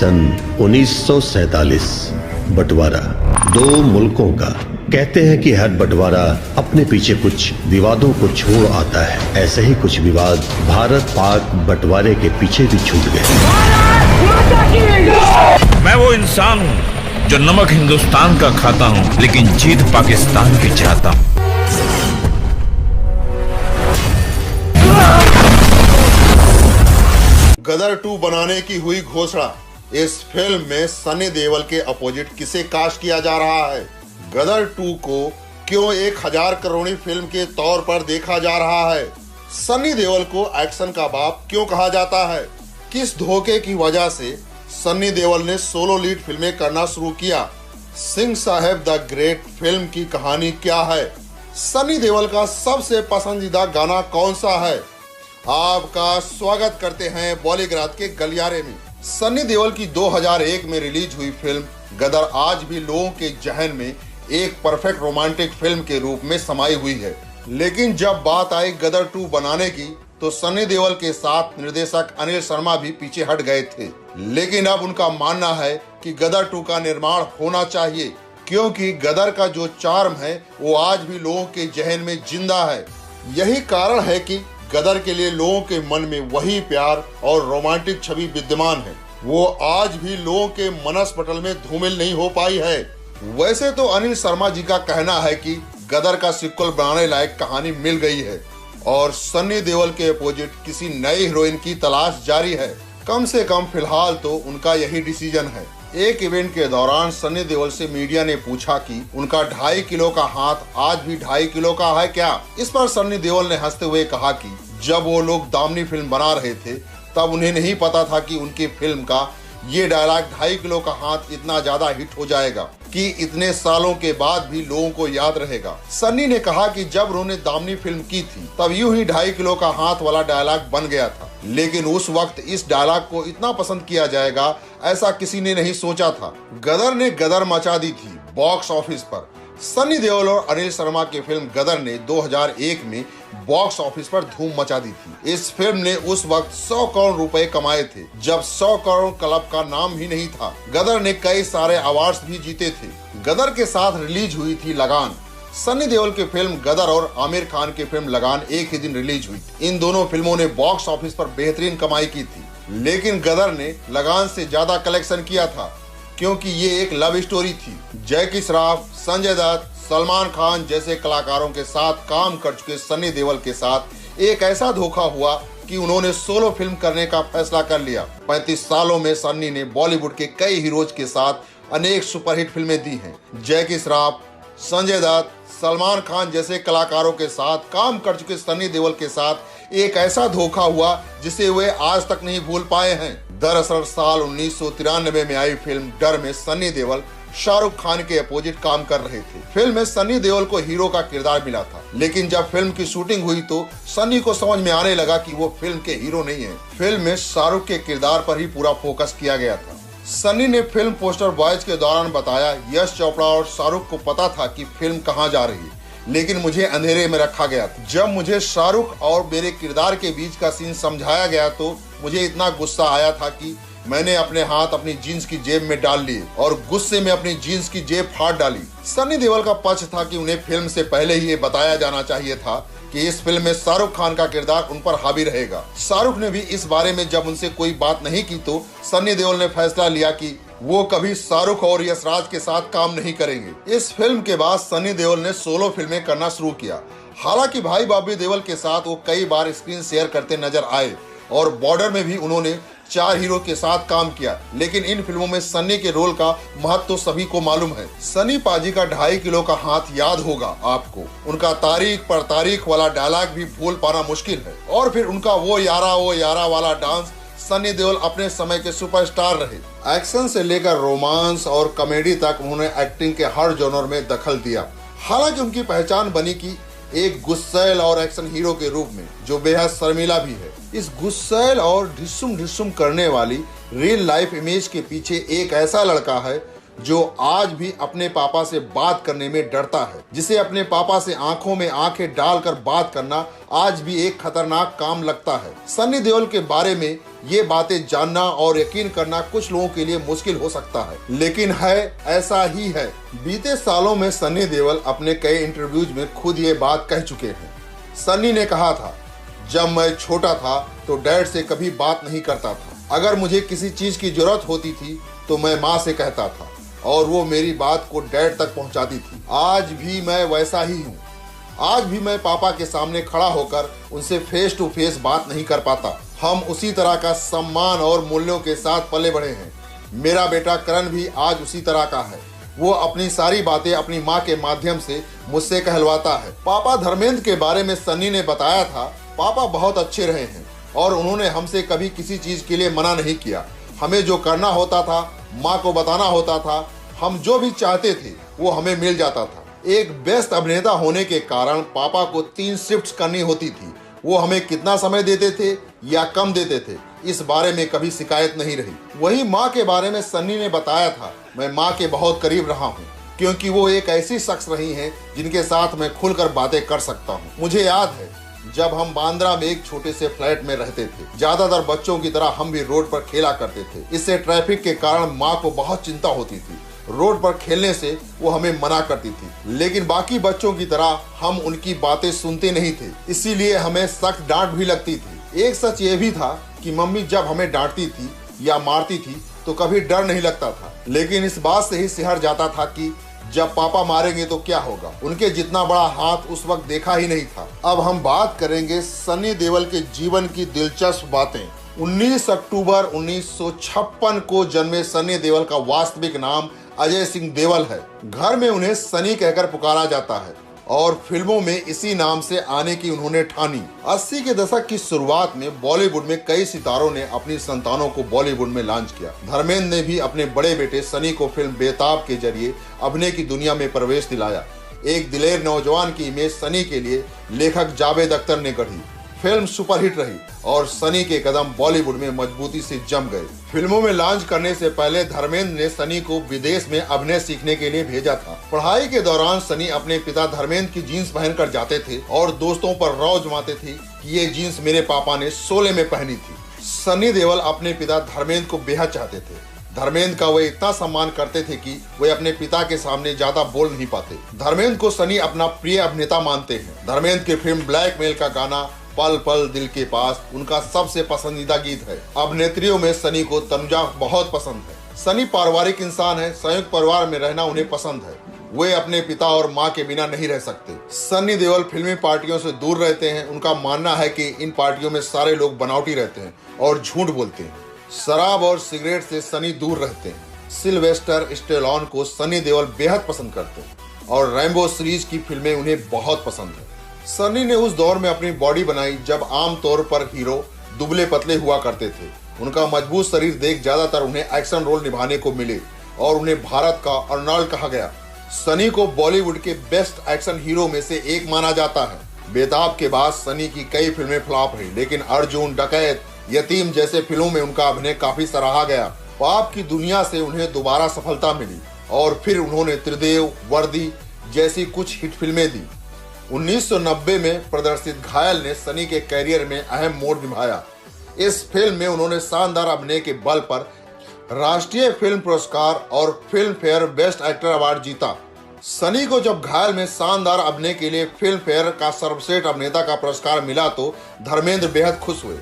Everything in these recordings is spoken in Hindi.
सन 1947 बंटवारा दो मुल्कों का। कहते हैं कि हर बंटवारा अपने पीछे कुछ विवादों को छोड़ आता है। ऐसे ही कुछ विवाद भारत पाक बंटवारे के पीछे भी छूट गए। मैं वो इंसान हूँ जो नमक हिंदुस्तान का खाता हूँ, लेकिन जीत पाकिस्तान की चाहता हूँ। गदर 2 बनाने की हुई घोषणा। इस फिल्म में सनी देओल के अपोजिट किसे कास्ट किया जा रहा है? गदर 2 को क्यों 1000 करोड़ी फिल्म के तौर पर देखा जा रहा है? सनी देओल को एक्शन का बाप क्यों कहा जाता है? किस धोखे की वजह से सनी देओल ने सोलो लीड फिल्में करना शुरू किया? सिंह साहब द ग्रेट फिल्म की कहानी क्या है? सनी देओल का सबसे पसंदीदा गाना कौन सा है? आपका स्वागत करते हैं बॉलीग्राज के गलियारे में। सनी देओल की 2001 में रिलीज हुई फिल्म गदर आज भी लोगों के जहन में एक परफेक्ट रोमांटिक फिल्म के रूप में समाई हुई है। लेकिन जब बात आई गदर 2 बनाने की तो सनी देओल के साथ निर्देशक अनिल शर्मा भी पीछे हट गए थे। लेकिन अब उनका मानना है कि गदर 2 का निर्माण होना चाहिए, क्योंकि गदर का जो चार्म है वो आज भी लोगों के जहन में जिंदा है। यही कारण है कि गदर के लिए लोगों के मन में वही प्यार और रोमांटिक छवि विद्यमान है। वो आज भी लोगों के मनस पटल में धूमिल नहीं हो पाई है। वैसे तो अनिल शर्मा जी का कहना है कि गदर का सिक्वल बनाने लायक कहानी मिल गई है और सनी देओल के अपोजिट किसी नई हीरोइन की तलाश जारी है। कम से कम फिलहाल तो उनका यही डिसीजन है। एक इवेंट के दौरान सनी देओल से मीडिया ने पूछा कि उनका 2.5 किलो का हाथ आज भी 2.5 किलो का है क्या? इस पर सनी देओल ने हंसते हुए कहा कि जब वो लोग दामनी फिल्म बना रहे थे तब उन्हें नहीं पता था कि उनकी फिल्म का ये डायलॉग 2.5 किलो का हाथ इतना ज्यादा हिट हो जाएगा कि इतने सालों के बाद भी लोगों को याद रहेगा। सनी ने कहा कि जब उन्होंने दामनी फिल्म की थी तब यूं ही 2.5 किलो का हाथ वाला डायलॉग बन गया था, लेकिन उस वक्त इस डायलॉग को इतना पसंद किया जाएगा ऐसा किसी ने नहीं सोचा था। गदर ने गदर मचा दी थी बॉक्स ऑफिस पर। सनी देओल और अनिल शर्मा की फिल्म गदर ने 2001 में बॉक्स ऑफिस पर धूम मचा दी थी। इस फिल्म ने उस वक्त 100 करोड़ रुपए कमाए थे, जब 100 करोड़ क्लब का नाम ही नहीं था। गदर ने कई सारे अवार्ड्स भी जीते थे। गदर के साथ रिलीज हुई थी लगान। सनी देओल की फिल्म गदर और आमिर खान की फिल्म लगान एक ही दिन रिलीज हुई। इन दोनों फिल्मों ने बॉक्स ऑफिस पर बेहतरीन कमाई की थी, लेकिन गदर ने लगान से ज्यादा कलेक्शन किया था, क्योंकि ये एक लव स्टोरी थी। जैकी श्रॉफ, संजय दत्त, सलमान खान जैसे कलाकारों के साथ काम कर चुके सनी देओल के साथ एक ऐसा धोखा हुआ कि उन्होंने सोलो फिल्म करने का फैसला कर लिया। 35 सालों में सनी ने बॉलीवुड के कई हीरोज के साथ अनेक सुपरहिट फिल्में दी हैं। जैकी श्रॉफ, संजय दत्त, सलमान खान जैसे कलाकारों के साथ काम कर चुके सनी देओल के साथ एक ऐसा धोखा हुआ जिसे वे आज तक नहीं भूल पाए हैं। दरअसल साल 1993 में आई फिल्म डर में सनी देओल शाहरुख खान के अपोजिट काम कर रहे थे। फिल्म में सनी देओल को हीरो का किरदार मिला था, लेकिन जब फिल्म की शूटिंग हुई तो सनी को समझ में आने लगा कि वो फिल्म के हीरो नहीं है। फिल्म में शाहरुख के किरदार पर ही पूरा फोकस किया गया था। सनी ने फिल्म पोस्टर बॉयज के दौरान बताया, यश चोपड़ा और शाहरुख को पता था कि फिल्म कहां जा रही है, लेकिन मुझे अंधेरे में रखा गया था। जब मुझे शाहरुख और मेरे किरदार के बीच का सीन समझाया गया तो मुझे इतना गुस्सा आया था कि मैंने अपने हाथ अपनी जीन्स की जेब में डाल लिए और गुस्से में अपनी जीन्स की जेब फाड़ डाली। सनी देओल का पक्ष था कि उन्हें फिल्म से पहले ही ये बताया जाना चाहिए था कि इस फिल्म में शाहरुख खान का किरदार उन पर हावी रहेगा। शाहरुख ने भी इस बारे में जब उनसे कोई बात नहीं की तो सनी देओल ने फैसला लिया कि वो कभी शाहरुख और यशराज के साथ काम नहीं करेंगे। इस फिल्म के बाद सनी देओल ने सोलो फिल्में करना शुरू किया। हालांकि भाई बॉबी देओल के साथ वो कई बार स्क्रीन शेयर करते नजर आए और बॉर्डर में भी उन्होंने 4 हीरो के साथ काम किया, लेकिन इन फिल्मों में सनी के रोल का महत्व तो सभी को मालूम है। सनी पाजी का 2.5 किलो का हाथ याद होगा आपको। उनका तारीख पर तारीख वाला डायलॉग भी भूल पाना मुश्किल है। और फिर उनका वो यारा वाला डांस। सनी देओल अपने समय के सुपरस्टार रहे। एक्शन से लेकर रोमांस और कॉमेडी तक उन्होंने एक्टिंग के हर जॉनर में दखल दिया। हालांकि उनकी पहचान बनी कि एक गुस्सैल और एक्शन हीरो के रूप में, जो बेहद शर्मीला भी है। इस गुस्सैल और ढिस्सुम ढिस्सुम करने वाली रियल लाइफ इमेज के पीछे एक ऐसा लड़का है जो आज भी अपने पापा से बात करने में डरता है, जिसे अपने पापा से आंखों में आंखें डालकर बात करना आज भी एक खतरनाक काम लगता है। सनी देओल के बारे में ये बातें जानना और यकीन करना कुछ लोगों के लिए मुश्किल हो सकता है, लेकिन है ऐसा ही है। बीते सालों में सनी देओल अपने कई इंटरव्यूज में खुद ये बात कह चुके हैं। सनी ने कहा था, जब मैं छोटा था तो डैड से कभी बात नहीं करता था। अगर मुझे किसी चीज की जरूरत होती थी तो मैं माँ से कहता था और वो मेरी बात को डैड तक पहुंचाती थी। आज भी मैं वैसा ही हूँ। आज भी मैं पापा के सामने खड़ा होकर उनसे फेस टू फेस बात नहीं कर पाता। हम उसी तरह का सम्मान और मूल्यों के साथ पले बढ़े हैं। मेरा बेटा करण भी आज उसी तरह का है। वो अपनी सारी बातें अपनी माँ के माध्यम से मुझसे कहलवाता है। पापा धर्मेंद्र के बारे में सनी ने बताया था, पापा बहुत अच्छे रहे हैं और उन्होंने हमसे कभी किसी चीज के लिए मना नहीं किया। हमें जो करना होता था, माँ को बताना होता था, हम जो भी चाहते थे वो हमें मिल जाता था। एक बेस्ट अभिनेता होने के कारण पापा को 3 शिफ्ट्स करनी होती थी। वो हमें कितना समय देते थे या कम देते थे, इस बारे में कभी शिकायत नहीं रही। वही माँ के बारे में सन्नी ने बताया था, मैं माँ के बहुत करीब रहा हूँ क्योंकि वो एक ऐसी शख्स रही हैं जिनके साथ मैं खुलकर बातें कर सकता हूँ। मुझे याद है जब हम बांद्रा में एक छोटे से फ्लैट में रहते थे, ज्यादातर बच्चों की तरह हम भी रोड पर खेला करते थे। इससे ट्रैफिक के कारण माँ को बहुत चिंता होती थी। रोड पर खेलने से वो हमें मना करती थी, लेकिन बाकी बच्चों की तरह हम उनकी बातें सुनते नहीं थे, इसीलिए हमें सख्त डांट भी लगती थी। एक सच ये भी था कि मम्मी जब हमें डांटती थी या मारती थी तो कभी डर नहीं लगता था, लेकिन इस बात से ही सिहर जाता था कि जब पापा मारेंगे तो क्या होगा। उनके जितना बड़ा हाथ उस वक्त देखा ही नहीं था। अब हम बात करेंगे सनी देओल के जीवन की दिलचस्प बातें। 19 अक्टूबर 1956 को जन्मे सनी देओल का वास्तविक नाम अजय सिंह देओल है। घर में उन्हें सनी कहकर पुकारा जाता है और फिल्मों में इसी नाम से आने की उन्होंने ठानी। 80 के दशक की शुरुआत में बॉलीवुड में कई सितारों ने अपनी संतानों को बॉलीवुड में लॉन्च किया। धर्मेंद्र ने भी अपने बड़े बेटे सनी को फिल्म बेताब के जरिए अभिनय की दुनिया में प्रवेश दिलाया। एक दिलेर नौजवान की इमेज सनी के लिए लेखक जावेद अख्तर ने गढ़ी। फिल्म सुपरहिट रही और सनी के कदम बॉलीवुड में मजबूती से जम गए। फिल्मों में लॉन्च करने से पहले धर्मेंद्र ने सनी को विदेश में अभिनय सीखने के लिए भेजा था। पढ़ाई के दौरान सनी अपने पिता धर्मेंद्र की जीन्स पहनकर जाते थे और दोस्तों पर रौ जमाते थे कि ये जीन्स मेरे पापा ने शोले में पहनी थी। सनी देओल अपने पिता धर्मेंद्र को बेहद चाहते थे। धर्मेंद्र का वे इतना सम्मान करते थे कि वे अपने पिता के सामने ज्यादा बोल नहीं पाते। धर्मेंद्र को सनी अपना प्रिय अभिनेता मानते हैं। धर्मेंद्र की फिल्म ब्लैकमेल का गाना पल पल दिल के पास उनका सबसे पसंदीदा गीत है। अभिनेत्रियों में सनी को तनुजा बहुत पसंद है। सनी पारिवारिक इंसान है, संयुक्त परिवार में रहना उन्हें पसंद है। वे अपने पिता और माँ के बिना नहीं रह सकते। सनी देओल फिल्मी पार्टियों से दूर रहते हैं। उनका मानना है कि इन पार्टियों में सारे लोग बनावटी रहते हैं और झूठ बोलते हैं। शराब और सिगरेट से सनी दूर रहते हैं। सिल्वेस्टर स्टेलोन को सनी देओल बेहद पसंद करते हैं और रैम्बो सीरीज की फिल्में उन्हें बहुत पसंद है। सनी ने उस दौर में अपनी बॉडी बनाई जब आमतौर पर हीरो दुबले पतले हुआ करते थे। उनका मजबूत शरीर देख ज्यादातर उन्हें एक्शन रोल निभाने को मिले और उन्हें भारत का अर्नोल्ड कहा गया। सनी को बॉलीवुड के बेस्ट एक्शन हीरो में से एक माना जाता है। बेताब के बाद सनी की कई फिल्में फ्लॉप रही, लेकिन अर्जुन, डकैत, यतीम जैसे फिल्मों में उनका अभिनय काफी सराहा गया। पाप की दुनिया से उन्हें दोबारा सफलता मिली और फिर उन्होंने त्रिदेव, वर्दी जैसी कुछ हिट फिल्में दी। 1990 में प्रदर्शित घायल ने सनी के कैरियर में अहम मोड़ निभाया। इस फिल्म में उन्होंने शानदार अभिनय के बल पर राष्ट्रीय फिल्म पुरस्कार और film fair best actor award जीता। सनी को जब घायल में शानदार अभिनय के लिए फिल्म फेयर का सर्वश्रेष्ठ अभिनेता का पुरस्कार मिला तो धर्मेंद्र बेहद खुश हुए।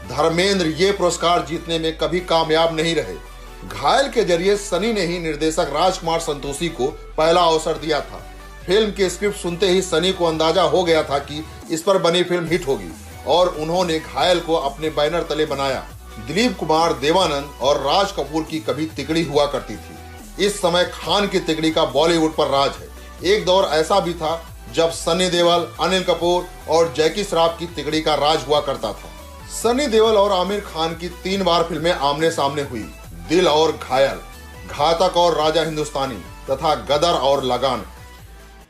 धर्मेंद्र ये पुरस्कार जीतने में कभी कामयाब नहीं रहे। घायल के जरिए सनी ने ही निर्देशक राजकुमार संतोषी को पहला अवसर दिया था। फिल्म के स्क्रिप्ट सुनते ही सनी को अंदाजा हो गया था कि इस पर बनी फिल्म हिट होगी और उन्होंने घायल को अपने बैनर तले बनाया। दिलीप कुमार, देवानंद और राज कपूर की कभी तिकड़ी हुआ करती थी। इस समय खान की तिकड़ी का बॉलीवुड पर राज है। एक दौर ऐसा भी था जब सनी देओल, अनिल कपूर और जैकी श्रॉफ की तिकड़ी का राज हुआ करता था। सनी देओल और आमिर खान की 3 बार फिल्में आमने सामने हुई। दिल और घायल, घातक और राजा हिंदुस्तानी तथा गदर और लगान।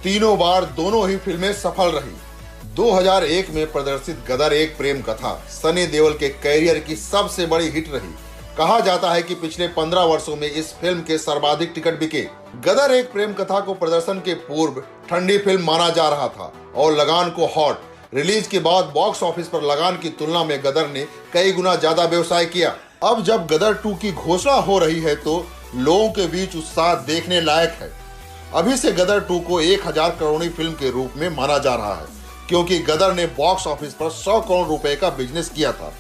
तीनों बार दोनों ही फिल्में सफल रही। 2001 में प्रदर्शित गदर एक प्रेम कथा सनी देओल के कैरियर की सबसे बड़ी हिट रही। कहा जाता है कि पिछले 15 वर्षों में इस फिल्म के सर्वाधिक टिकट बिके। गदर एक प्रेम कथा को प्रदर्शन के पूर्व ठंडी फिल्म माना जा रहा था और लगान को हॉट। रिलीज के बाद बॉक्स ऑफिस पर लगान की तुलना में गदर ने कई गुना ज्यादा व्यवसाय किया। अब जब गदर 2 की घोषणा हो रही है तो लोगों के बीच उत्साह देखने लायक है। अभी से गदर 2 को 1000 करोड़ी फिल्म के रूप में माना जा रहा है, क्योंकि गदर ने बॉक्स ऑफिस पर 100 करोड़ रुपए का बिजनेस किया था,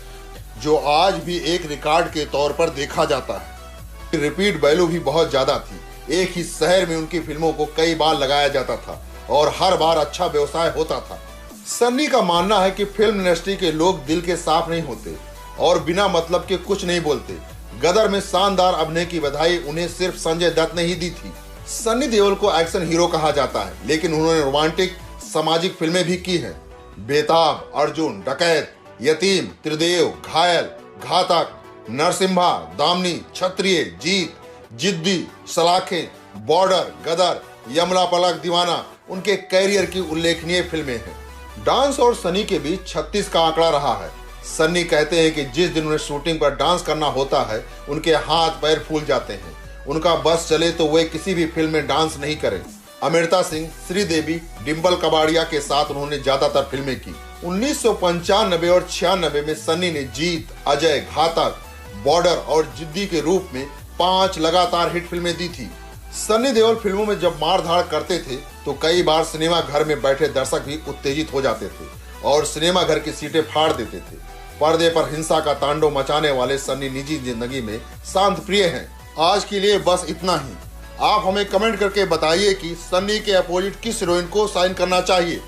जो आज भी एक रिकॉर्ड के तौर पर देखा जाता है। रिपीट वैल्यू भी बहुत ज्यादा थी। एक ही शहर में उनकी फिल्मों को कई बार लगाया जाता था और हर बार अच्छा व्यवसाय होता था। सन्नी का मानना है कि फिल्म इंडस्ट्री के लोग दिल के साफ नहीं होते और बिना मतलब के कुछ नहीं बोलते। गदर में शानदार अभिनय की बधाई उन्हें सिर्फ संजय दत्त ने ही दी थी। सन्नी देओल को एक्शन हीरो कहा जाता है, लेकिन उन्होंने रोमांटिक सामाजिक फिल्में भी की हैं। बेताब, अर्जुन, डकैत, यतीम, त्रिदेव, घायल, घातक, नरसिम्हा, दामनी, क्षत्रिय, जीत, जिद्दी, सलाखें, बॉर्डर, गदर, यमला पलक, दीवाना उनके कैरियर की उल्लेखनीय फिल्में हैं। डांस और सनी के बीच 36 का आंकड़ा रहा है। सन्नी कहते हैं कि जिस दिन उन्हें शूटिंग पर डांस करना होता है उनके हाथ पैर फूल जाते हैं। उनका बस चले तो वे किसी भी फिल्म में डांस नहीं करें। अमृता सिंह, श्रीदेवी, डिम्पल कबाड़िया के साथ उन्होंने ज्यादातर फिल्में की। 1995 और 96 में सन्नी ने जीत, अजय, घातक, बॉर्डर और जिद्दी के रूप में 5 लगातार हिट फिल्में दी थी। सन्नी देओल फिल्मों में जब मारधाड़ करते थे तो कई बार सिनेमा घर में बैठे दर्शक भी उत्तेजित हो जाते थे और सिनेमा घर की सीटें फाड़ देते थे। पर्दे पर हिंसा का तांडव मचाने वाले सन्नी निजी जिंदगी में शांत प्रिय हैं। आज के लिए बस इतना ही। आप हमें कमेंट करके बताइए कि सन्नी के अपोजिट किस हीरोइन को साइन करना चाहिए।